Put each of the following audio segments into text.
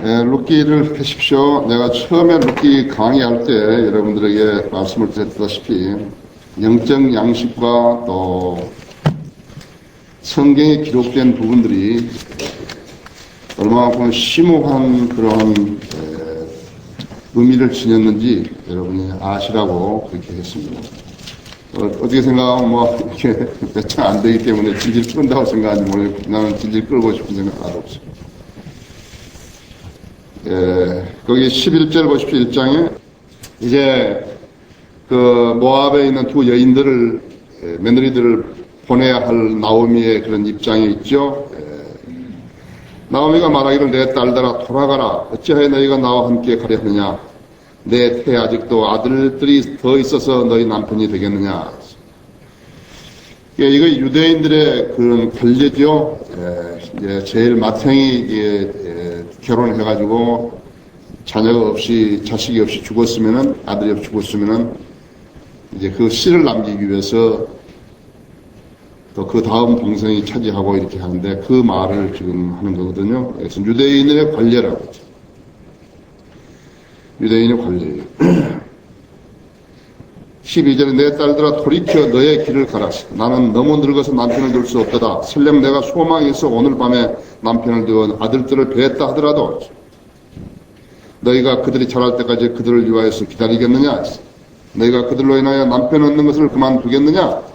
룻기를 펴십시오. 내가 처음에 룻기 강의할 때 여러분들에게 말씀을 드렸다시피 영적 양식과 또 성경에 기록된 부분들이 얼마만큼 심오한 그런 의미를 지녔는지 여러분이 아시라고 그렇게 했습니다. 어떻게 생각하면 뭐 이렇게 몇 장 안 되기 때문에 질질 끈다고 생각하는지 모르겠고 나는 질질 끌고 싶은 생각 하나도 없어요. 거기 11절 보십시오. 1장에 이제 그 모압에 있는 두 여인들을 며느리들을 보내야 할 나오미의 그런 입장이 있죠. 나오미가 말하기를 내 딸들아 돌아가라. 어찌하여 너희가 나와 함께 가려 하느냐. 내 태에 아직도 아들들이 더 있어서 너희 남편이 되겠느냐. 이거 유대인들의 그런 관례죠. 이제 제일 맏형이 결혼해가지고 자녀가 없이 자식이 없이 죽었으면은 아들이 없이 죽었으면은 이제 그 씨를 남기기 위해서 또 그 다음 동생이 차지하고 이렇게 하는데 그 말을 지금 하는 거거든요. 그래서 유대인의 관례라고 하죠. 유대인의 관례예요. 12절에 내 딸들아 돌이켜 너의 길을 가라. 나는 너무 늙어서 남편을 둘 수 없도다. 설령 내가 소망이 있어 오늘 밤에 남편을 두어 아들들을 배했다 하더라도 너희가 그들이 자랄 때까지 그들을 위하여서 기다리겠느냐? 너희가 그들로 인하여 남편 얻는 것을 그만두겠느냐?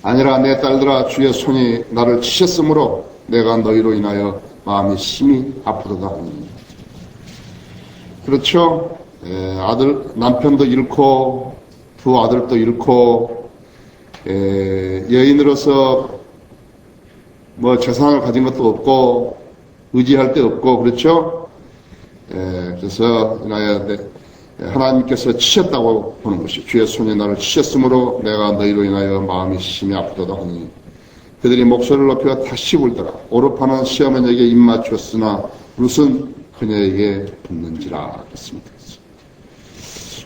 아니라 내 딸들아 주의 손이 나를 치셨으므로 내가 너희로 인하여 마음이 심히 아프도다. 그렇죠? 남편도 잃고 두 아들도 잃고 여인으로서 뭐 재산을 가진 것도 없고 의지할 데 없고 그렇죠? 그래서 인하여 하나님께서 치셨다고 보는 것이 주의 손이 나를 치셨으므로 내가 너희로 인하여 마음이 심히 아프도다 하니 그들이 목소리를 높여 다시 울더라. 오르파는 시어머니에게 입 맞추었으나 룻은 그녀에게 붙는지라 했습니다.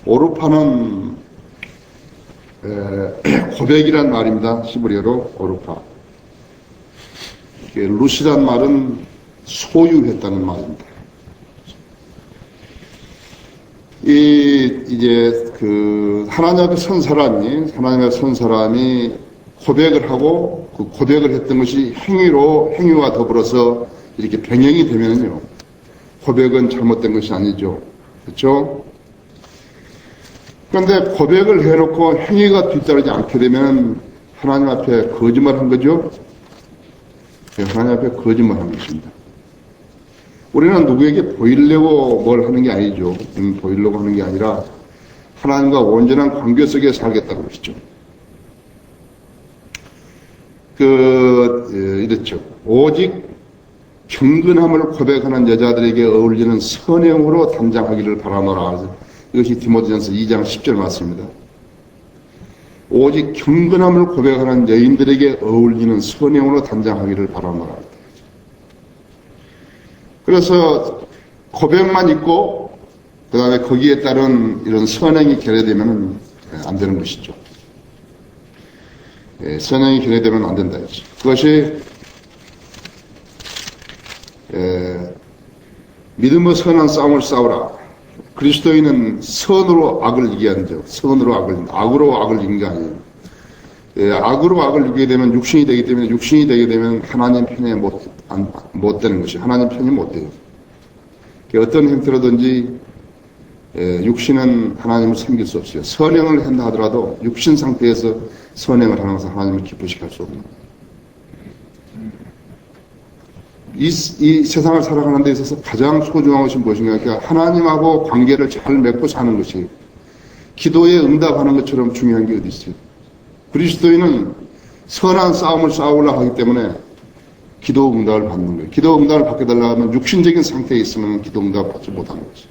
오르파는 고백이란 말입니다. 히브리어로 오르파. 룻이란 말은 소유했다는 말입니다. 이제 하나님 앞에 선 사람이 고백을 하고 그 고백을 했던 것이 행위와 더불어서 이렇게 병행이 되면요. 고백은 잘못된 것이 아니죠. 그렇죠? 그런데 고백을 해놓고 행위가 뒤따르지 않게 되면 하나님 앞에 거짓말한 거죠. 하나님 앞에 거짓말한 것입니다. 우리는 누구에게 보이려고 뭘 하는 게 아니죠. 보이려고 하는 게 아니라 하나님과 온전한 관계 속에 살겠다고 그러시죠. 이랬죠. 오직 경건함을 고백하는 여자들에게 어울리는 선행으로 단장하기를 바라노라. 이것이 디모데전서 2장 10절 말씀입니다. 오직 경건함을 고백하는 여인들에게 어울리는 선행으로 단장하기를 바라노라. 그래서 고백만 있고 그 다음에 거기에 따른 이런 선행이 결여되면 안 되는 것이죠. 선행이 결여되면 안 된다 했죠. 그것이 믿음의 선한 싸움을 싸우라. 그리스도인은 선으로 악을 이기하는죠. 악으로 악을 이긴 게 아니에요. 악으로 악을 이기게 되면 육신이 되기 때문에 하나님 편에 못 되는 것이 하나님 편이 못 돼요. 어떤 형태로든지 육신은 하나님을 섬길 수 없어요. 선행을 한다 하더라도 육신 상태에서 선행을 하는 것은 하나님을 기쁘시게 할 수 없는 거예요. 이 세상을 살아가는 데 있어서 가장 소중한 것이 무엇인가? 그러니까 하나님하고 관계를 잘 맺고 사는 것이 기도에 응답하는 것처럼 중요한 게 어디 있어요? 그리스도인은 선한 싸움을 싸우려고 하기 때문에 기도 응답을 받는 거예요. 기도 응답을 받게 되려고 하면 육신적인 상태에 있으면 기도 응답을 받지 못하는 거죠.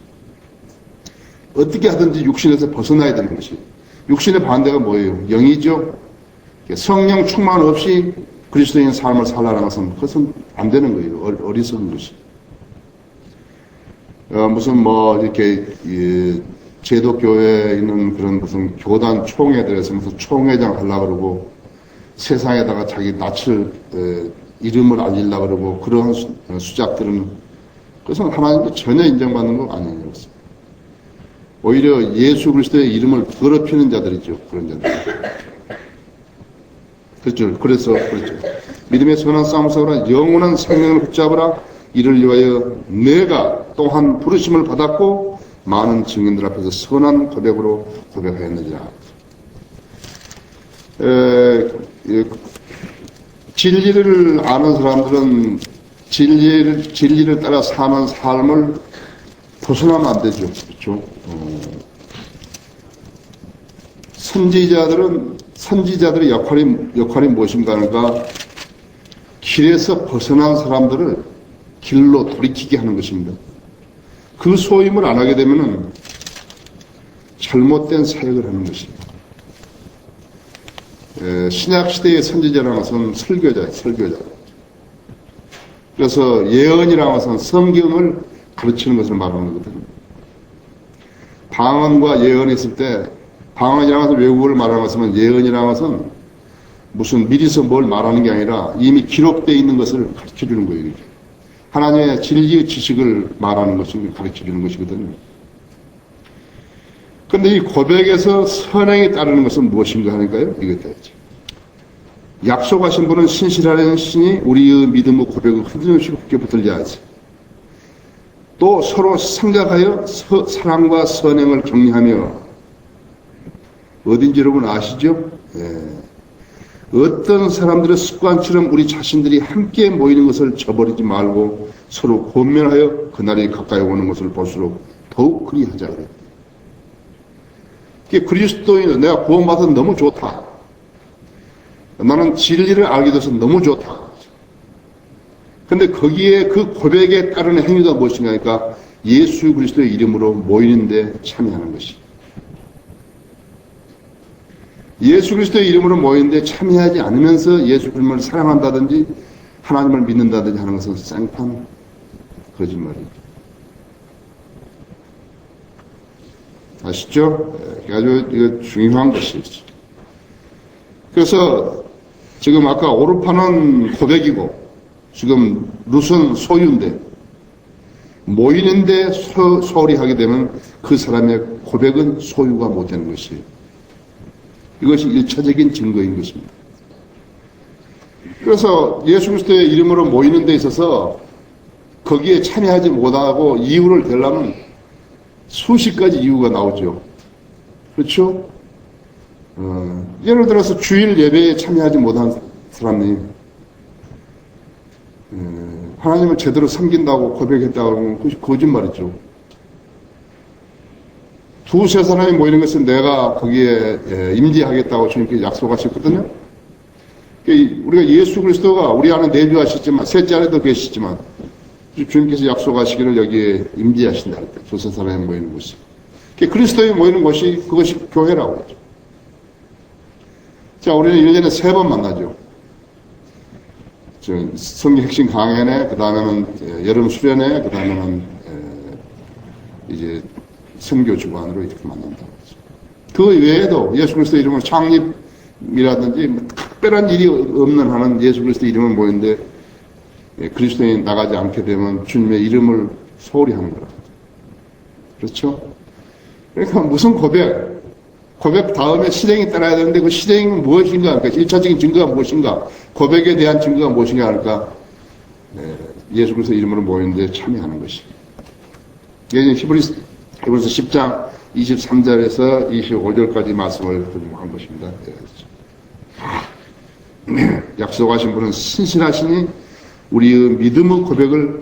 어떻게 하든지 육신에서 벗어나야 되는 것이. 육신의 반대가 뭐예요? 영이죠. 성령 충만 없이 그리스도인 삶을 살아가는 것은 그것은 안 되는 거예요. 어리석은 것이. 무슨 이렇게 제도교회에 있는 그런 무슨 교단 총회들에서 무슨 총회장 하려고 그러고 세상에다가 자기 낯을 이름을 알리려고 그러고 그러한 수작들은 그것은 하나님께 전혀 인정받는 거 아니에요. 오히려 예수 그리스도의 이름을 더럽히는 자들이죠. 그런 자들. 그렇죠. 그래서 그렇죠. 믿음의 선한 싸움을 싸우라. 영원한 생명을 붙잡으라. 이를 위하여 내가 또한 부르심을 받았고 많은 증인들 앞에서 선한 고백으로 고백하였느니라. 진리를 아는 사람들은 진리를 따라 사는 삶을 벗어나면 안 되죠. 그렇죠? 선지자들의 역할이 무엇인가 하니까 길에서 벗어난 사람들을 길로 돌이키게 하는 것입니다. 그 소임을 안 하게 되면은 잘못된 사역을 하는 것입니다. 신약 시대의 선지자라는 것은 설교자. 그래서 예언이라는 것은 성경을 가르치는 것을 말하는 거거든요. 방언과 예언이 있을 때 방언이라는 것은 외국어를 말하는 것은 예언이라는 것은 무슨 미리서 뭘 말하는 게 아니라 이미 기록되어 있는 것을 가르쳐 주는 거예요. 이렇게. 하나님의 진리의 지식을 말하는 것을 가르쳐 주는 것이거든요. 그런데 이 고백에서 선행에 따르는 것은 무엇인가 하니까요? 이것이죠. 약속하신 분은 신실하는 신이 우리의 믿음의 고백을 흔들림없이 굳게 붙들려 하지. 또 서로 생각하여 사랑과 선행을 격려하며 어딘지 여러분 아시죠? 어떤 사람들의 습관처럼 우리 자신들이 함께 모이는 것을 저버리지 말고 서로 권면하여 그날이 가까이 오는 것을 볼수록 더욱 그리하자 그래요. 그리스도인은 내가 구원받아서 너무 좋다. 나는 진리를 알게 돼서 너무 좋다. 근데 거기에 그 고백에 따르는 행위가 무엇인가 하니까 예수 그리스도의 이름으로 모이는데 참여하는 것이. 예수 그리스도의 이름으로 모이는데 참여하지 않으면서 예수 그리스도를 사랑한다든지 하나님을 믿는다든지 하는 것은 생판 거짓말이에요. 아시죠? 아주 이거 중요한 것이죠. 그래서 지금 아까 오르파는 고백이고 지금 룻은 소유인데 모이는데 소홀히 하게 되면 그 사람의 고백은 소유가 못 되는 것이에요. 이것이 일차적인 증거인 것입니다. 그래서 예수 그리스도의 이름으로 모이는 데 있어서 거기에 참여하지 못하고 이유를 대려면 수십 가지 이유가 나오죠. 그렇죠? 예를 들어서 주일 예배에 참여하지 못한 사람이 하나님을 제대로 섬긴다고 고백했다고 하면 그것이 거짓말이죠. 두세 사람이 모이는 것은 내가 거기에 임재하겠다고 주님께서 약속하셨거든요. 우리가 예수 그리스도가 우리 안에 내주하시지만 셋째 안에도 계시지만 주님께서 약속하시기를 여기에 임재하신다. 두세 사람이 모이는 곳이. 그리스도에 모이는 곳이 그것이 교회라고 하죠. 자, 우리는 1년에 3번 만나죠. 성경 핵심 강연회, 그 다음에는 여름 수련회, 그 다음에는 이제 선교 주관으로 이렇게 만난다고 하죠. 그 외에도 예수 그리스도 이름으로 창립이라든지 특별한 일이 없는 하는 예수 그리스도 이름을 모이는데 그리스도인이 나가지 않게 되면 주님의 이름을 소홀히 하는 거라. 그렇죠? 그러니까 무슨 고백 다음에 실행이 따라야 되는데 그 실행은 무엇인가? 그러니까 1차적인 증거가 무엇인가? 고백에 대한 증거가 무엇인가 할까? 예수 그리스도 이름으로 모이는데 참여하는 것이. 이게 히브리서 10장 23절에서 25절까지 말씀을 한 것입니다. 약속하신 분은 신실하시니 우리 믿음의 고백을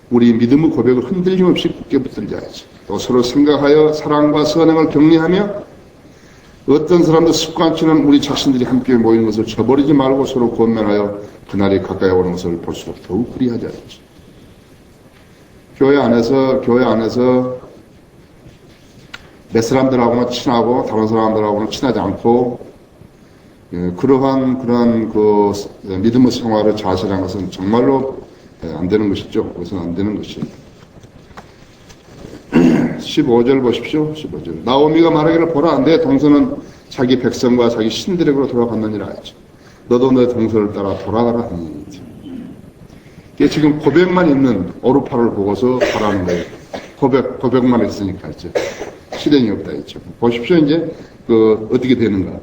흔들림 없이 굳게 붙들자 하지. 또 서로 생각하여 사랑과 선행을 격려하며 어떤 사람도 습관처럼 우리 자신들이 함께 모이는 것을 저버리지 말고 서로 권면하여 그날이 가까이 오는 것을 볼수록 더욱 그리하자 하지. 교회 안에서 몇 사람들하고는 친하고 다른 사람들하고는 친하지 않고 그러한 그 믿음의 생활을 자세한 것은 정말로 안 되는 것이죠. 그것은 안 되는 것이에요. 15절 보십시오. 15절. 나오미가 말하기를 보라, 내 동서는 자기 백성과 자기 신들에게로 돌아갔느니라 하죠. 너도 내 동서를 따라 돌아가라 하니. 이게 지금 고백만 있는 오르파를 보고서 바라는 거예요. 고백만 했으니까, 이제. 실행이 없다, 했죠. 보십시오, 이제, 어떻게 되는가.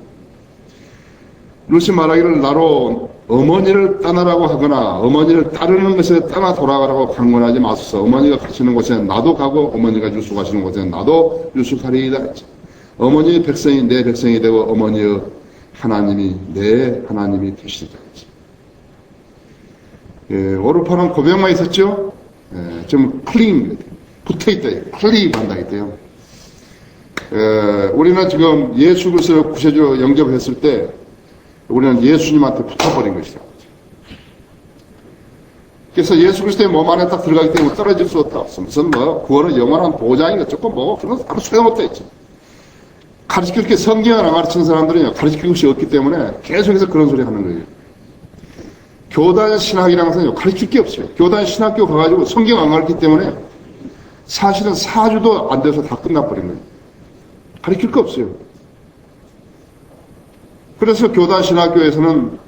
루시 말하기를 나로 어머니를 떠나라고 하거나 어머니를 따르는 것에 떠나 돌아가라고 강권하지 마소서. 어머니가 가시는 곳에 나도 가고 어머니가 유수 가시는 곳에 나도 유수하리이다. 어머니의 백성이 내 백성이 되고 어머니의 하나님이 내 하나님이 되시리라. 예, 오르파는 고백만 있었죠. 예, 좀 클링 붙어있다. 클릭한다 했대요. 예, 우리는 지금 예수 그리스도를 구세주 영접했을 때 우리는 예수님한테 붙어버린 것이다. 그래서 예수 그리스도의 몸 안에 딱 들어가기 때문에 떨어질 수 없다. 무슨 구원은 영원한 보장이 어쩌고 그런 거 아무 소용없다 했죠. 가르칠 게 성경을 안 가르치는 사람들은요, 가르칠 것이 없기 때문에 계속해서 그런 소리 하는 거예요. 교단 신학이라는 것은 가르칠 게 없어요. 교단 신학교 가가지고 성경 안 가르치기 때문에 사실은 4주도 안 돼서 다 끝나버린 거예요. 가르칠 거 없어요. 그래서 교단 신학교에서는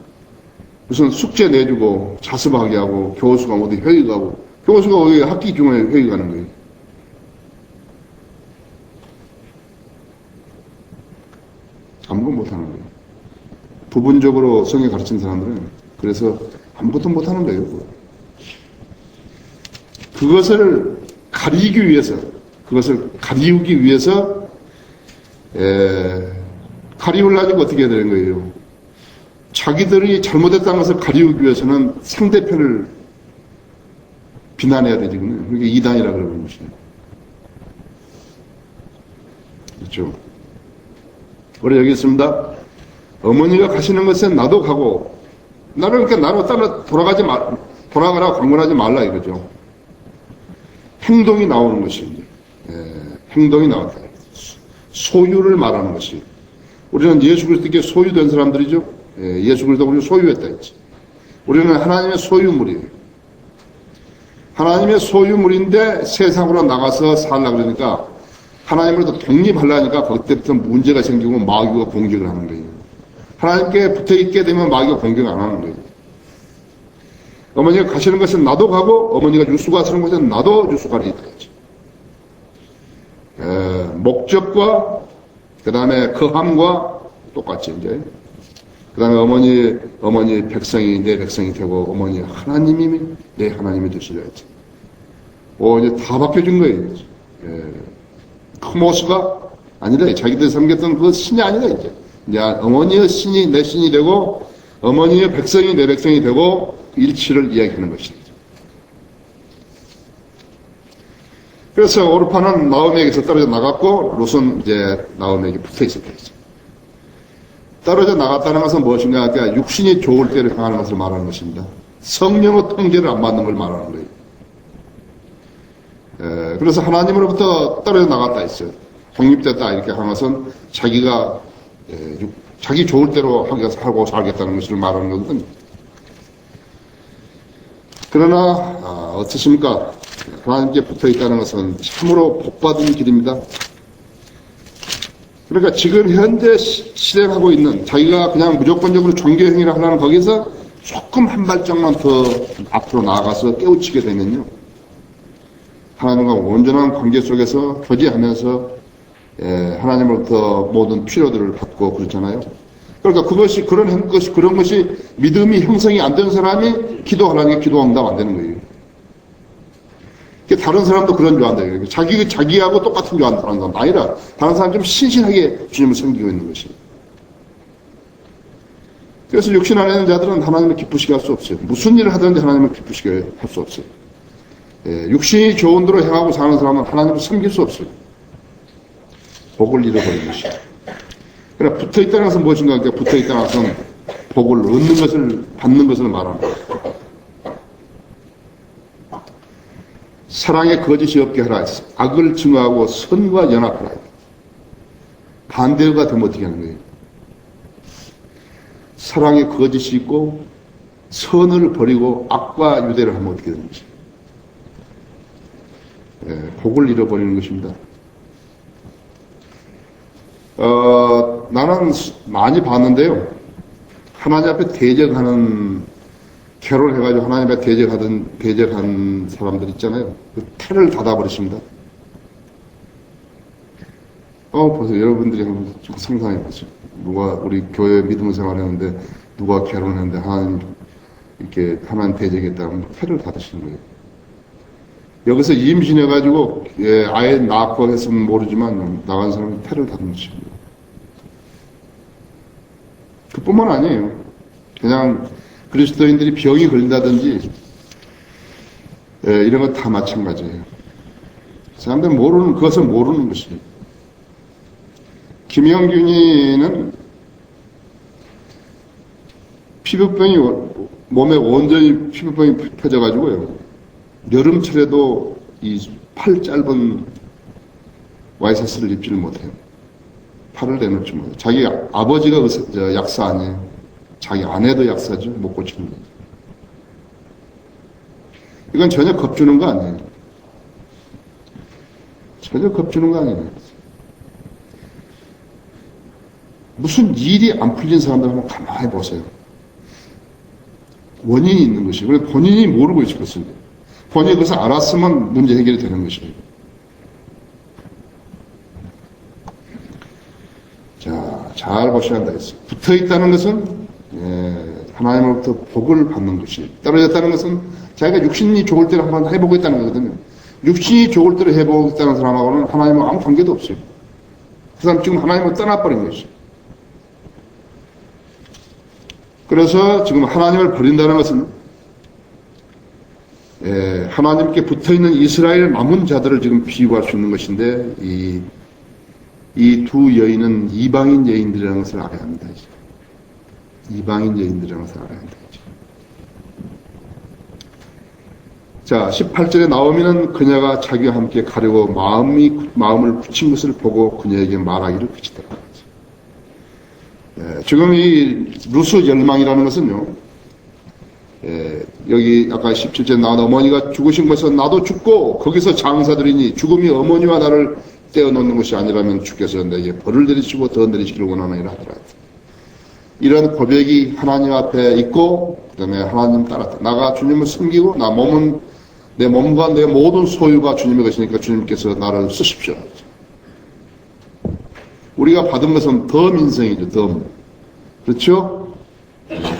무슨 숙제 내주고 자습하게 하고 교수가 어디 회의 가고 교수가 어디 학기 중에 회의 가는 거예요. 아무것도 못하는 거예요. 부분적으로 성경 가르치는 사람들은 그래서 아무것도 못하는 거예요. 그것을 가리기 위해서 가리우려니까 어떻게 해야 되는 거예요? 자기들이 잘못했다는 것을 가리우기 위해서는 상대편을 비난해야 되지군요. 그게 이단이라고 그러는 것이에요. 그렇죠? 우리 여기 있습니다. 어머니가 가시는 것은 나도 가고, 그러니까 나로 따라 돌아가라고 강권하지 말라 이거죠. 행동이 나오는 것입니다. 행동이 나왔다. 소유를 말하는 것이. 우리는 예수 그리스도께 소유된 사람들이죠. 예수 그리스도 우리를 소유했다 했지. 우리는 하나님의 소유물이에요. 하나님의 소유물인데 세상으로 나가서 살려고 그러니까 하나님으로부터 독립하려니까 그때부터 문제가 생기고 마귀가 공격을 하는 거예요. 하나님께 붙어있게 되면 마귀가 공격을 안 하는 거예요. 어머니가 가시는 것은 나도 가고 어머니가 유수 가시는 것은 나도 유수 가리다 했지. 목적과 그 다음에 거함과 똑같이 이제 그 다음에 어머니 백성이 내 백성이 되고 어머니 하나님이 내 하나님이 되시려 했지. 이제 다 바뀌어진 거예요. 크모스가 아니라 자기들이 섬겼던 그 신이 아니라 이제 어머니의 신이 내 신이 되고 어머니의 백성이 내 백성이 되고 일치를 이야기하는 것이죠. 그래서 오르파는 나오미에게서 떨어져 나갔고 롯은 이제 나오미에게 붙어 있었다. 떨어져 나갔다는 것은 무엇인가? 그러니까 육신이 좋을 때를 향하는 것을 말하는 것입니다. 성령의 통제를 안 받는 걸 말하는 거예요. 그래서 하나님으로부터 떨어져 나갔다 했어요. 독립됐다 이렇게 하는 것은 자기가 자기 좋을 대로 하고 살겠다는 것을 말하는 거거든요. 그러나 어떻습니까? 하나님께 붙어있다는 것은 참으로 복받은 길입니다. 그러니까 지금 현재 실행하고 있는 자기가 그냥 무조건적으로 종교행위를 하려는 거기서 조금 한 발짝만 더 앞으로 나아가서 깨우치게 되면요. 하나님과 온전한 관계 속에서 교제하면서 하나님으로부터 모든 필요들을 받고 그렇잖아요. 그러니까 그런 것이 믿음이 형성이 안 되는 사람이 기도하라는 게 기도 응답 안 되는 거예요. 다른 사람도 그런 줄 안다. 자기하고 똑같은 줄 안다는 사람 아니라 다른 사람 좀 신실하게 주님을 섬기고 있는 것이. 그래서 육신 안에 있는 자들은 하나님을 기쁘시게 할 수 없어요. 무슨 일을 하든지 하나님을 기쁘시게 할 수 없어요. 육신이 좋은 대로 행하고 사는 사람은 하나님을 섬길 수 없어요. 복을 잃어버린 것이죠. 그러나 붙어있다는 것은 무엇인가? 붙어있다는 것은 복을 얻는 것을, 받는 것을 말하는 거예요. 사랑에 거짓이 없게 하라 했어. 악을 증오하고 선과 연합하라. 반대가 되면 어떻게 하는 거예요? 사랑에 거짓이 있고 선을 버리고 악과 유대를 하면 어떻게 되는 것이에요? 복을 잃어버리는 것입니다. 나는 많이 봤는데요. 하나님 앞에 대적하는 결혼해가지고 하나님의 대적한 사람들 있잖아요. 그 태를 닫아버리십니다. 보세요. 여러분들이 한번 좀 상상해 보세요. 누가 우리 교회 믿음 생활했는데 누가 결혼했는데 하나님 이렇게 하나님 대적했다면 태를 닫으시는 거예요. 여기서 임신해가지고 아예 낳고 했으면 모르지만 나간 사람은 태를 닫는 것입니다. 그뿐만 아니에요. 그냥 그리스도인들이 병이 걸린다든지 이런 건 다 마찬가지예요. 사람들은 그것을 모르는 것이에요. 김영균이는 피부병이 몸에 온전히 피부병이 퍼져가지고요. 여름철에도 이 팔 짧은 와이셔츠를 입지를 못해요. 팔을 내놓지 못해요. 자기 아버지가 약사 아니에요. 자기 아내도 약사죠. 못 고치는 거죠. 이건 전혀 겁주는 거 아니에요. 전혀 겁주는 거 아니에요. 무슨 일이 안 풀린 사람들 한번 가만히 보세요. 원인이 있는 것이에요. 그래서 본인이 모르고 있을 것입니다. 본인이 그것을 알았으면 문제 해결이 되는 것이에요. 자, 잘 보셔야 한다 했어요. 붙어 있다는 것은 하나님으로부터 복을 받는 것이에요. 떨어졌다는 것은 자기가 육신이 좋을 때를 한번 해보고 있다는 거거든요. 육신이 좋을 때를 해보고 있다는 사람하고는 하나님과 아무 관계도 없어요. 그 사람 지금 하나님을 떠나버린 것이죠. 그래서 지금 하나님을 버린다는 것은 하나님께 붙어있는 이스라엘 남은 자들을 지금 비유할 수 있는 것인데 이 두 여인은 이방인 여인들이라는 것을 알아야 합니다. 이방인 여인들이라는 것을 알아야 합니다. 자, 18절에 나오면은 그녀가 자기와 함께 가려고 마음을 붙인 것을 보고 그녀에게 말하기를 그치더라. 지금 이 루스 열망이라는 것은요, 여기 아까 17절에 나온 어머니가 죽으신 것은 나도 죽고 거기서 장사들이니 죽음이 어머니와 나를 떼어놓는 것이 아니라면 주께서 내게 벌을 내리시고 더 내리시기를 원하느니라 하더라. 이런 고백이 하나님 앞에 있고 그 다음에 하나님 따랐다. 나가 주님을 섬기고 내 몸과 내 모든 소유가 주님의 것이니까 주님께서 나를 쓰십시오. 우리가 받은 것은 덤 인생이죠. 덤. 그렇죠?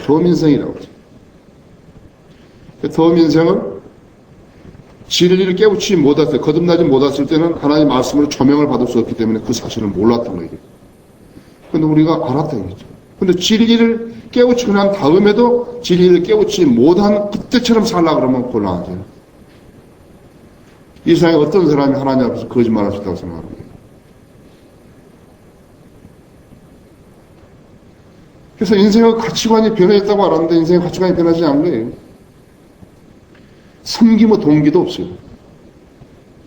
덤 인생이라고 하죠. 덤 인생은 진리를 깨우치지 못했을 때, 거듭나지 못했을 때는 하나님의 말씀으로 조명을 받을 수 없기 때문에 그 사실을 몰랐던 거예요. 근데 우리가 알았다 이거죠. 근데 진리를 깨우치고 난 다음에도 진리를 깨우치지 못한 그때처럼 살라 그러면 곤란하죠. 이 세상에 어떤 사람이 하나님 앞에서 거짓말할 수 있다고 생각하는 거예요. 그래서 인생의 가치관이 변했다고 알았는데 인생의 가치관이 변하지 않은 거예요. 섬김의 동기도 없어요.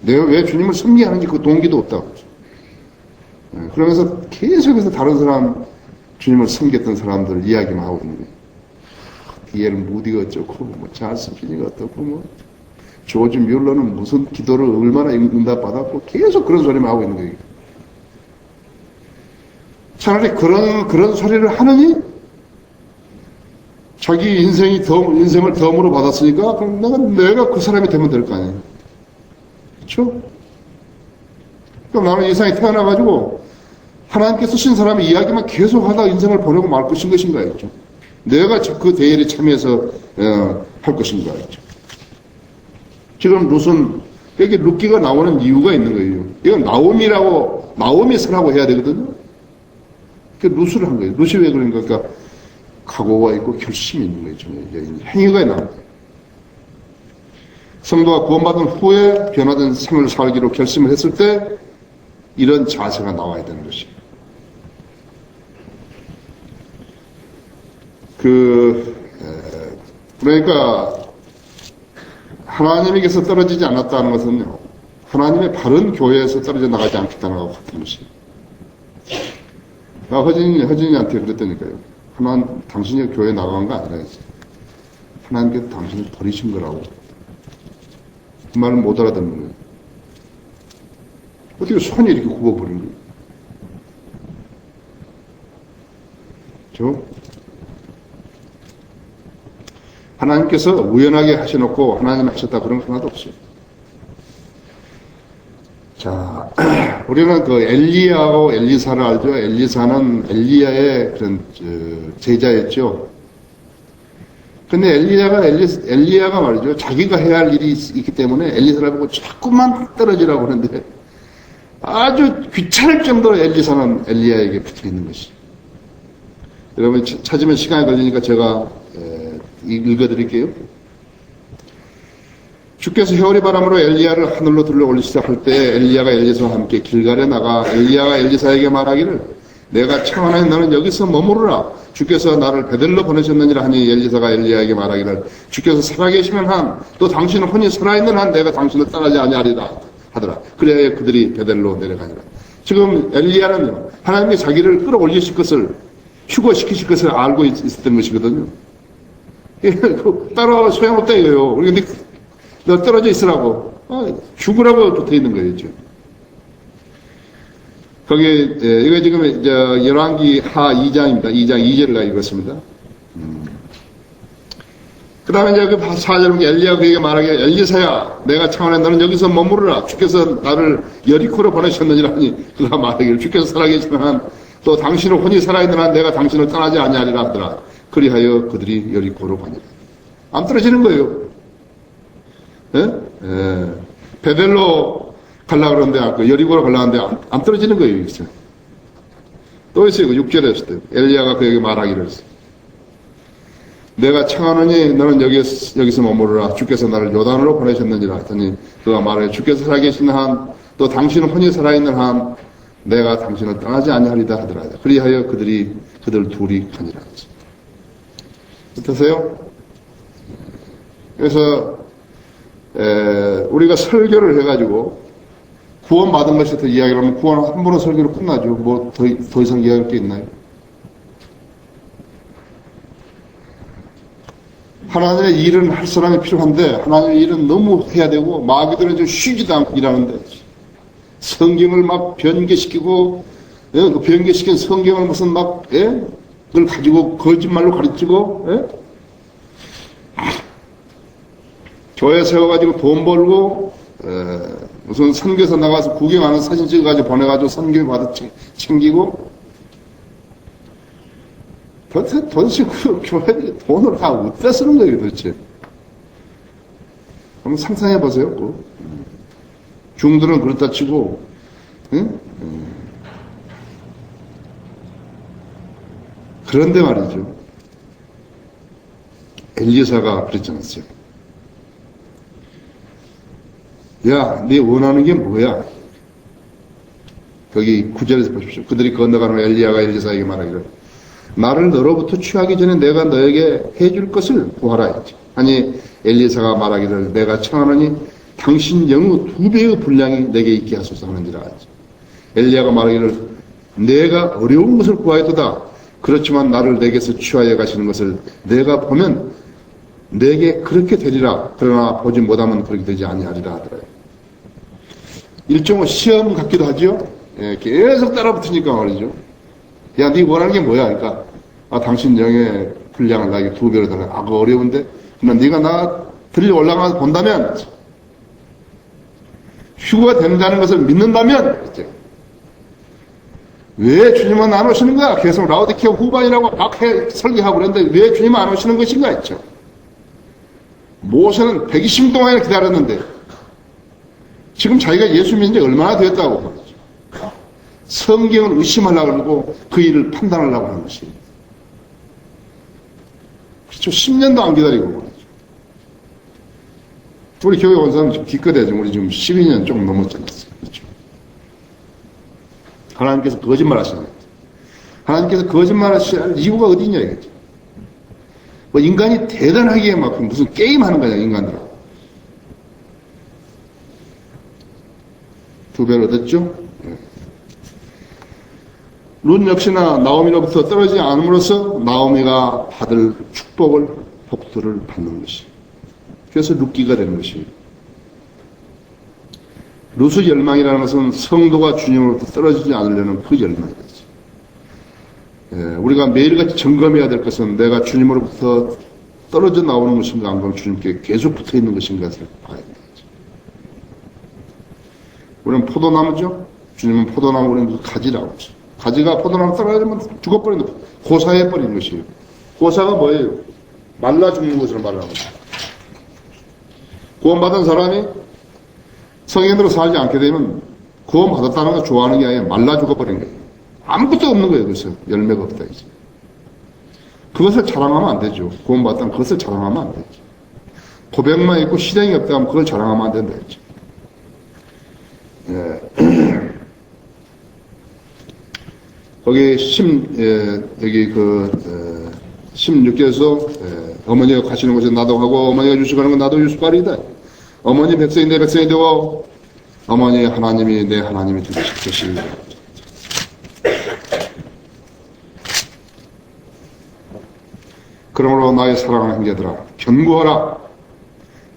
내가 왜 주님을 섬기게 하는지 그 동기도 없다고. 그러면서 계속해서 다른 사람, 주님을 섬겼던 사람들을 이야기만 하고 있는 거예요. 얘는 무디가 어쩌고, 찰스 피니가 어떻고, 조지 뮬러는 무슨 기도를 얼마나 응답받았고, 계속 그런 소리만 하고 있는 거예요. 차라리 그런 소리를 하느니, 자기 인생을 덤으로 받았으니까, 그럼 내가 그 사람이 되면 될 거 아니에요. 그렇죠? 그럼 나는 이 세상에 태어나가지고, 하나님께서 쓰신 사람의 이야기만 계속 하다 인생을 보내고 말 것인가 했죠. 내가 그 대열에 참여해서 할 것인가 했죠. 지금 룻은 여기 룻기가 나오는 이유가 있는 거예요. 이건 나오미 서라고 해야 되거든요. 그 룻을 한 거예요. 룻이 왜 그런가? 그러니까 각오가 있고 결심이 있는 거죠. 행위가 나온 거예요. 성도가 구원받은 후에 변화된 생을 살기로 결심을 했을 때 이런 자세가 나와야 되는 것이에요. 그러니까 하나님에게서 떨어지지 않았다는 것은요, 하나님의 바른 교회에서 떨어져 나가지 않겠다는 것과 같은 것이에요. 나 허진이한테 그랬다니까요. 당신이 교회 나간 거 아니라 했어요. 하나님께서 당신을 버리신 거라고. 그 말을 못 알아듣는 거예요. 어떻게 손이 이렇게 굽어버린 거예요? 하나님께서 우연하게 하셔놓고 하나님 하셨다 그런 거 하나도 없어요. 자, 우리는 그 엘리야하고 엘리사를 알죠. 엘리사는 엘리야의 그런 제자였죠. 근데 엘리야가 말이죠. 자기가 해야 할 일이 있기 때문에 엘리사를 보고 자꾸만 떨어지라고 하는데 아주 귀찮을 정도로 엘리사는 엘리야에게 붙어 있는 것이. 여러분 찾으면 시간이 걸리니까 제가 읽어드릴게요. 주께서 회오리 바람으로 엘리야를 하늘로 들러 올리시자 할 때 엘리야가 엘리사와 함께 길갈에 나가 엘리야가 엘리사에게 말하기를 내가 청하노니 너는 여기서 머무르라. 주께서 나를 베델로 보내셨느니라 하니 엘리사가 엘리야에게 말하기를 주께서 살아계시면 한 또 당신은 혼이 살아있는 한 내가 당신을 떠나지 아니하리라 하더라. 그래야 그들이 베델로 내려가니라. 지금 엘리야는요 하나님이 자기를 끌어올리실 것을 휴거시키실 것을 알고 있었던 것이거든요. 따라와 소용없다 이거예요. 우리 너 떨어져 있으라고. 죽으라고 붙어 있는 거예요, 지금. 거기에, 이거 지금, 열왕기 하 2장입니다. 2장 2절을 읽었습니다. 그 다음에 이제 그 4절 엘리야가 그에게 말하기를 엘리사야, 내가 청하노니 너는 여기서 머무르라. 주께서 나를 여리코로 보내셨느니라 하니 그가 말하기를 주께서 살아계시는 한 또 당신은 혼이 살아있는 한 내가 당신을 떠나지 아니하리라 하더라. 그리하여 그들이 여리코로 가니라. 안 떨어지는 거예요. 예? 베델로 가려고 그러는데, 여리고로 가려고 하는데, 안 떨어지는 거예요, 여기서. 또 있어요, 6절에 했을 때. 엘리야가 그에게 말하기를 했어요. 내가 청하노니 너는 여기서 머무르라. 주께서 나를 요단으로 보내셨느니라 했더니, 그가 말해, 주께서 살아계신 한, 또 당신은 혼이 살아있는 한, 내가 당신을 떠나지 아니하리다 하더라. 그리하여 그들 둘이 가니라. 어떠세요? 그래서, 우리가 설교를 해가지고 구원받은 것에 더 이야기를 하면 구원 한 번의 설교로 끝나죠. 뭐 더 이상 이야기할 게 있나요? 하나님의 일은 할 사람이 필요한데 하나님의 일은 너무 해야 되고 마귀들은 좀 쉬지도 않고 일하는데 성경을 막 변개시키고 그 변개시킨 성경을 무슨 막 그걸 가지고 거짓말로 가르치고 교회 세워가지고 돈 벌고, 무슨 선교사 나가서 구경하는 사진 찍어가지고 보내가지고 선교 받아 챙기고, 도대체 그 교회들이 돈을 다 어디다 쓰는 거예요, 도대체? 한번 상상해 보세요, 그. 중들은 그렇다 치고, 응? 그런데 말이죠. 엘리사가 그랬지 않았어요? 야, 네 원하는 게 뭐야? 거기 9절에서 보십시오. 그들이 건너가는 엘리야가 엘리사에게 말하기를 나를 너로부터 취하기 전에 내가 너에게 해줄 것을 구하라 했지. 아니 엘리사가 말하기를 내가 청하노니 당신 영후 2배의 분량이 내게 있게 하소서 하는지라 하지. 엘리야가 말하기를 내가 어려운 것을 구하였도다. 그렇지만 나를 내게서 취하여 가시는 것을 내가 보면 내게 그렇게 되리라. 그러나 보지 못하면 그렇게 되지 아니하리라 하더라. 일종의 시험 같기도 하죠. 계속 따라붙으니까 말이죠. 야, 네 원하는 게 뭐야? 그러니까 당신 영의 분량을 나에게 2배로 달라. 그거 어려운데. 그러나 네가 나 들려 올라가서 본다면 휴가 된다는 것을 믿는다면 이제 왜 주님은 안 오시는 거야? 계속 라오디케아 후반이라고 막 설계하고 그랬는데 왜 주님은 안 오시는 것인가 했죠. 모세는 120년 동안이나 기다렸는데 지금 자기가 예수 믿은 지 얼마나 되었다고 말이죠. 성경을 의심하려고 그러고 그 일을 판단하려고 하는 것입니다. 그렇죠. 10년도 안 기다리고 말이죠. 우리 교회 온 사람 좀 기껏해야지. 우리 지금 12년 조금 넘었잖아요. 그렇죠. 하나님께서 거짓말 하시는 거예요. 하나님께서 거짓말 하시는 이유가 어디 있냐 이거죠. 뭐 인간이 대단하게 막 무슨 게임 하는 거냐 인간들하고. 2배를 얻었죠. 룻 역시나 나오미로부터 떨어지지 않음으로써 나오미가 받을 축복을 복들을 받는 것이. 그래서 룻기가 되는 것입니다. 룻의 열망이라는 것은 성도가 주님으로부터 떨어지지 않으려는 그 열망이죠. 우리가 매일같이 점검해야 될 것은 내가 주님으로부터 떨어져 나오는 것인가, 안 그러면 주님께 계속 붙어 있는 것인가를 봐야 됩니다. 우리는 포도나무죠? 주님은 포도나무, 우리는 가지라고 하죠. 가지가 포도나무 떨어지면 죽어버리는, 고사해버리는 것이에요. 고사가 뭐예요? 말라 죽는 것을 말하는 거죠. 구원받은 사람이 성인으로 살지 않게 되면 구원받았다는 걸 좋아하는 게 아니라 말라 죽어버린 거예요. 아무것도 없는 거예요. 그래서 열매가 없다. 이제. 그것을 자랑하면 안 되죠. 구원받았다면 그것을 자랑하면 안 되죠. 고백만 있고 실행이 없다 하면 그걸 자랑하면 안 된다. 이제. 예. 거기 여기 16절에서 어머니가 가시는 곳에 나도 하고 어머니가 유숙하는 건 나도 유숙하리이다. 어머니 백성이 내 백성이 되고 어머니 하나님이 내 하나님이 되시리이다. 그러므로 나의 사랑하는 형제들아 견고하라.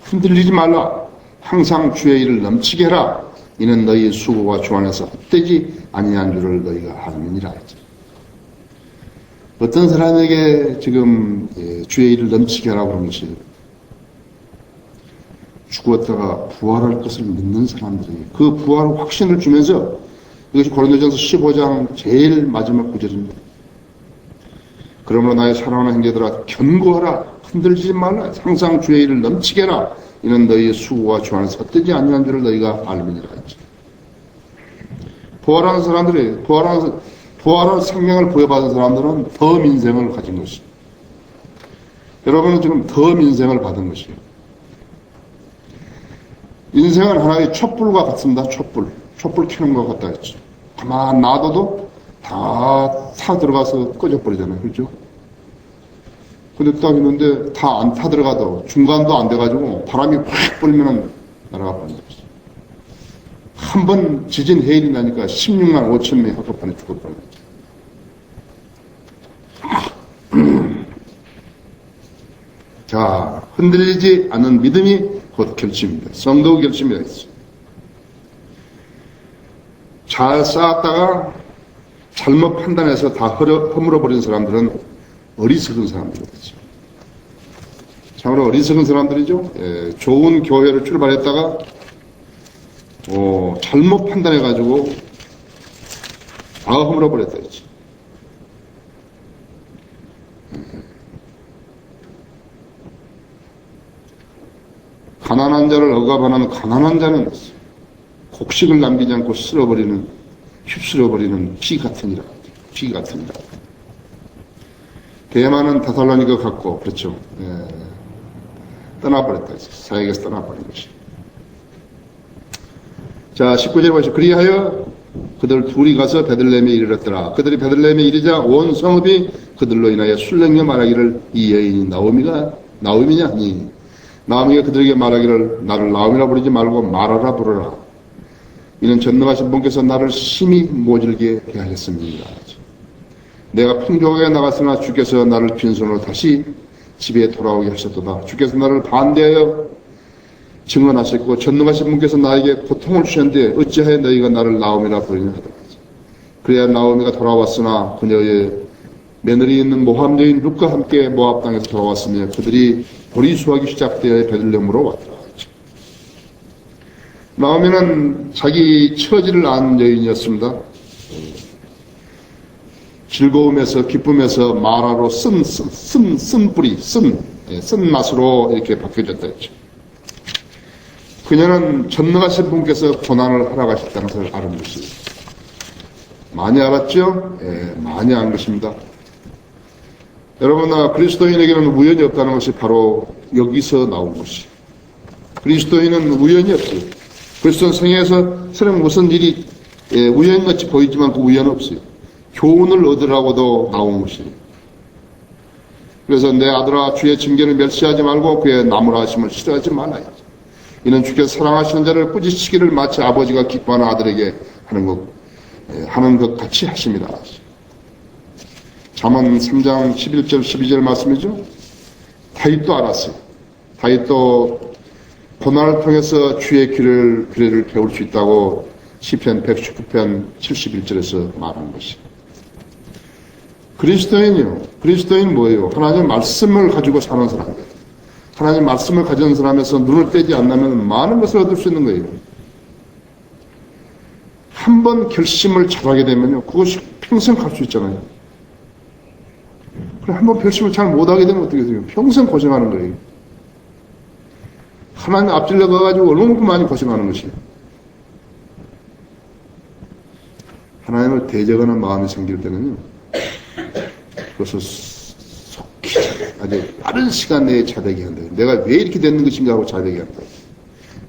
흔들리지 말라. 항상 주의 일을 넘치게 해라. 이는 너희 수고가 주 안에서 헛되지 아니한 줄을 너희가 알미니라. 어떤 사람에게 지금 주의 일을 넘치게 하라고 하는 것이 죽었다가 부활할 것을 믿는 사람들에게 그 부활 확신을 주면서 이것이 고린도전서 15장 제일 마지막 구절입니다. 그러므로 나의 사랑하는 형제들아 견고하라. 흔들리지 말라. 항상 주의 일을 넘치게 해라. 이는 너희의 수고가 주 안에서 헛되지 아니한 줄을 너희가 알미니라. 부활하는 사람들이 부활한 생명을 부여받은 사람들은 더 민생을 가진 것이에요. 여러분은 지금 더 민생을 받은 것이에요. 인생은 하나의 촛불과 같습니다. 촛불 켜는 것 같다 했죠. 가만 놔둬도 다 타 들어가서 꺼져버리잖아요. 그렇죠? 근데 딱 있는데 다 안 타 들어가도 중간도 안 돼가지고 바람이 확 불면은 날아가 버리는 거죠. 한 번 지진 해일이 나니까 16만 5천 명이 한꺼번에 죽어버리는 거죠. 자, 흔들리지 않는 믿음이 곧 결심입니다. 성도 결심이라 했어요. 잘 쌓았다가 잘못 판단해서 다 허물어버린 사람들은 어리석은 사람들이죠. 참으로 어리석은 사람들이죠. 좋은 교회를 출발했다가 잘못 판단해가지고 다 허물어버렸다 했죠. 가난한 자를 억압하는 가난한 자는 곡식을 남기지 않고 휩쓸어버리는 피 같으니라. 대만은 데살로니가 같고, 그렇죠. 떠나버렸다. 사역에서 떠나버린 것이. 자, 19절에 보시죠. 그리하여 그들 둘이 가서 베들레헴에 이르렀더라. 그들이 베들레헴에 이르자 온 성읍이 그들로 인하여 술랭겨 말하기를 이 여인이 나오미냐 하니 나오미가 그들에게 말하기를 나를 나오미라 부르지 말고 마라라 부르라. 이는 전능하신 분께서 나를 심히 모질게 대하셨습니다. 내가 풍족하게 나갔으나 주께서 나를 빈손으로 다시 집에 돌아오게 하셨도다. 주께서 나를 반대하여 증언하셨고 전능하신 분께서 나에게 고통을 주셨는데 어찌하여 너희가 나를 나오미라 부르냐 하더라. 그래야 나오미가 돌아왔으나 그녀의 며느리 있는 모함 여인 룻과 함께 모압 땅에서 돌아왔으며 그들이 보리 수확이 시작되어 베들레헴으로 왔더라. 나오미는 자기 처지를 아는 여인이었습니다. 즐거움에서 기쁨에서 마라로 쓴 맛으로 이렇게 바뀌어졌다 했죠. 그녀는 전능하신 분께서 고난을 허락하셨다는 것을 아는 것이에요. 많이 알았죠? 많이 안 것입니다. 여러분, 그리스도인에게는 우연이 없다는 것이 바로 여기서 나온 것이에요. 그리스도인은 우연이 없어요. 그리스도인 생애에서 서령 무슨 일이 우연같이 보이지만 그 우연은 없어요. 교훈을 얻으라고도 나온 것이에요. 그래서 내 아들아 주의 징계를 멸시하지 말고 그의 나무라 하심을 싫어하지 말라. 이는 주께서 사랑하시는 자를 꾸짖으시기를 마치 아버지가 기뻐하는 아들에게 하는 것 같이 하십니다. 잠언 3장 11절 12절 말씀이죠. 다윗도 알았어요. 다윗도 고난을 통해서 주의 규례를 배울 수 있다고 시편 119편 71절에서 말한 것이. 그리스도인 뭐예요? 하나님 말씀을 가지고 사는 사람이에요. 하나님 말씀을 가진 사람에서 눈을 떼지 않으면 많은 것을 얻을 수 있는 거예요. 한 번 결심을 잘하게 되면요, 그것이 평생 갈 수 있잖아요. 그럼 한 번 결심을 잘 못하게 되면 어떻게 돼요? 평생 고생하는 거예요. 하나님 앞질러 가가지고 얼마나 많이 고생하는 것이에요. 하나님을 대적하는 마음이 생길 때는요, 그것을 속히 아주 빠른 시간 내에 자백해야 한다. 내가 왜 이렇게 됐는 것인가 하고 자백해야 한다.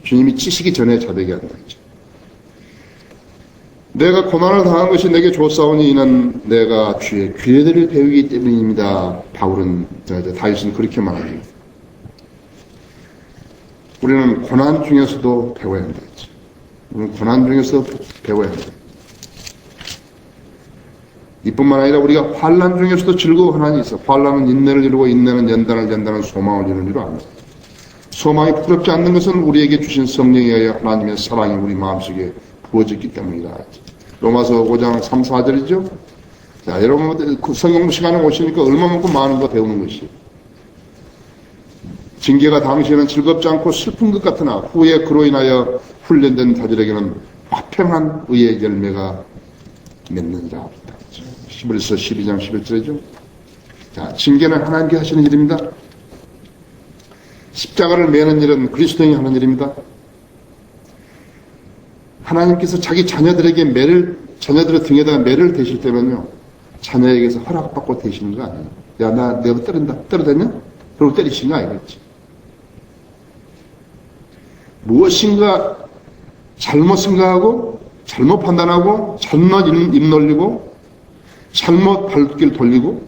주님이 치시기 전에 자백해야 한다. 내가 고난을 당한 것이 내게 좋사오니 이는 내가 주의 규례들을 배우기 때문입니다. 다윗은 그렇게 말합니다. 우리는 고난 중에서도 배워야 한다. 우리는 고난 중에서 배워야 한다. 이뿐만 아니라 우리가 환난 중에서도 즐거워하는 있어. 환난은 인내를 이루고 인내는 연단을 소망을 이루는 줄 압니다. 소망이 부끄럽지 않는 것은 우리에게 주신 성령에 의해 하나님의 사랑이 우리 마음속에 부어졌기 때문이다. 로마서 5장 3, 4절이죠. 자, 여러분 성경 시간에 오시니까 얼마만큼 많은 거 배우는 것이. 징계가 당시에는 즐겁지 않고 슬픈 것 같으나 후에 그로 인하여 훈련된 자들에게는 화평한 의의 열매가 맺느니라. 히브리서 12장 11절이죠. 자, 징계는 하나님께 하시는 일입니다. 십자가를 매는 일은 그리스도인이 하는 일입니다. 하나님께서 자기 자녀들의 등에다가 매를 대실 때면요, 자녀에게서 허락받고 대시는 거 아니에요. 야, 내가 떨어졌냐? 그러고 때리시는 거 아니겠지. 무엇인가 잘못 생각하고, 잘못 판단하고, 잘못 입 놀리고, 잘못 발길 돌리고,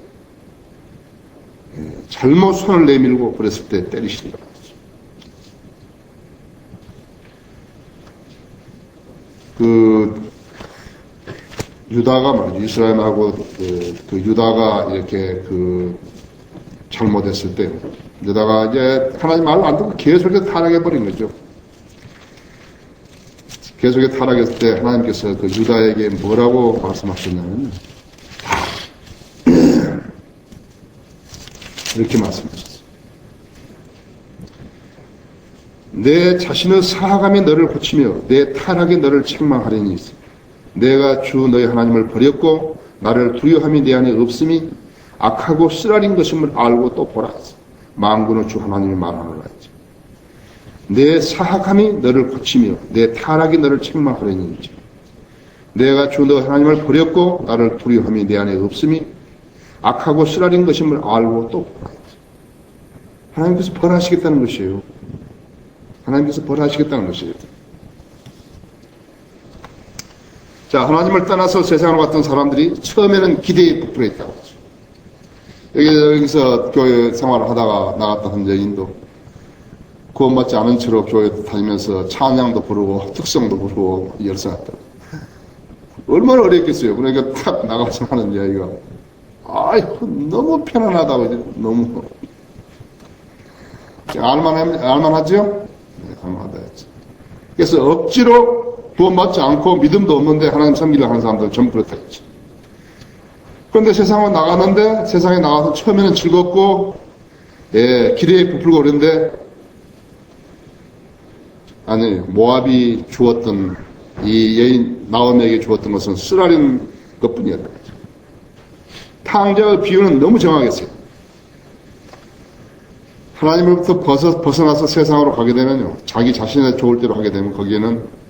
잘못 손을 내밀고 그랬을 때 때리시는 거예요. 유다가 말이죠. 이스라엘하고 그 유다가 이렇게 잘못했을 때, 유다가 이제 하나님 말을 안 듣고 계속해서 타락해버린 거죠. 계속해서 타락했을 때 하나님께서 그 유다에게 뭐라고 말씀하셨냐면, 이렇게 말씀하셨어요. 내 자신의 사함이 너를 고치며 내 타락이 너를 책망하리니 내가 주 너희 하나님을 버렸고 나를 두려워함이 내 안에 없음이 악하고 쓰라린 것임을 알고 또 보라. 만군의 주 하나님이 말하노라. 내 사악함이 너를 고치며 내 타락이 너를 책망하리니 내가 주 너희 하나님을 버렸고 나를 두려워함이 내 안에 없음이 악하고 쓰라린 것임을 알고 또 보라. 하나님께서 벌하시겠다는 것이에요. 하나님께서 벌하시겠다는 것이에요. 자, 하나님을 떠나서 세상으로 갔던 사람들이 처음에는 기대에 부풀어 있다고 하죠. 여기서 교회 생활을 하다가 나갔던 한 여인도 구원받지 않은 채로 교회 다니면서 찬양도 부르고 특성도 부르고 열사했다고. 얼마나 어렵겠어요. 그러니까 탁 나가서 하는 이야기가, 너무 편안하다고. 너무. 알만하죠? 네, 알만하다 했죠. 그래서 억지로 구원받지 않고 믿음도 없는데 하나님 섬기려 하는 사람들 전부 그렇다 했죠. 그런데 세상으로 나가는데, 세상에 나가서 처음에는 즐겁고, 기대에 부풀고 그러는데, 모압이 주었던, 이 여인 나오미에게 주었던 것은 쓰라린 것 뿐이었다. 탕자의 비유는 너무 정확했어요. 하나님으로부터 벗어나서 세상으로 가게 되면요, 자기 자신의 좋을 대로 하게 되면 거기에는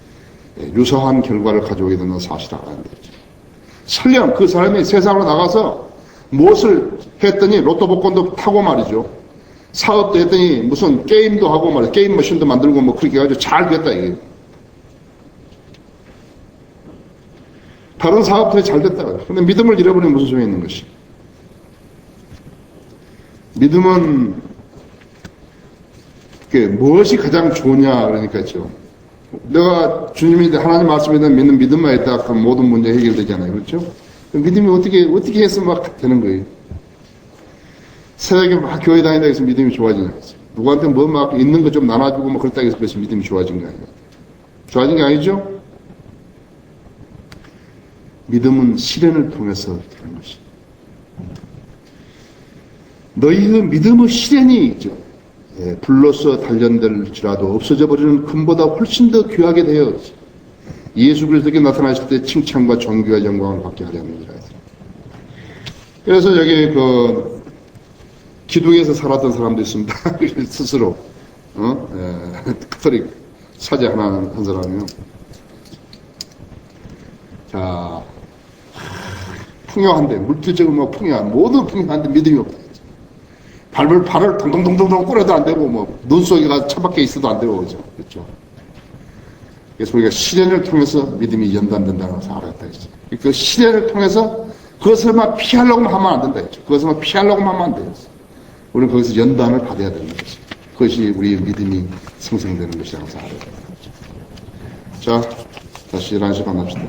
유사한 결과를 가져오게 되는 사실을 알아야 되죠. 설령 그 사람이 세상으로 나가서 무엇을 했더니 로또 복권도 타고 말이죠. 사업도 했더니 무슨 게임도 하고 말이죠. 게임 머신도 만들고 뭐 그렇게 해가지고 잘 됐다 이게. 다른 사업들이 잘 됐다. 그런데 믿음을 잃어버리면 무슨 소용이 있는 것이? 믿음은 무엇이 가장 좋냐 그러니까죠. 내가 주님이 하나님 말씀에 대한 믿는 믿음만 있다 그럼 모든 문제 해결되잖아요. 그렇죠? 믿음이 어떻게 해서 막 되는 거예요. 새벽에 막 교회 다닌다 해서 믿음이 좋아지냐. 누구한테 뭐 막 있는 거 좀 나눠주고 막 그렇다 해서 그래서 믿음이 좋아진 게 아니에요. 좋아진 게 아니죠? 믿음은 실현을 통해서 되는 것이. 너희의 믿음의 시련이 있죠. 예, 불로서 단련될지라도 없어져 버리는 금보다 훨씬 더 귀하게 되어 예수 그리스도께 나타나실 때 칭찬과 존귀와 영광을 받게 하려 합니다. 그래서 여기 기독에서 살았던 사람도 있습니다. 스스로 카톨릭 사제 한 사람이요. 자, 풍요한데 물질적으로 풍요한 모든 풍요한데 믿음이 없다. 발을 동동동동 꿇어도 안 되고 눈 속에 가서 처박혀 있어도 안 되고 그렇죠. 그래서 우리가 시련을 통해서 믿음이 연단된다는 것을 알았다 했죠. 그 시련을 통해서 그것을만 피하려고만 하면 안 된다 했죠. 그것을만 피하려고만 하면 안 돼요. 우리는 거기서 연단을 받아야 되는 것이죠. 그것이 우리의 믿음이 생성되는 것이라고 알아야 됩니다. 자, 다시 11시 만납시다.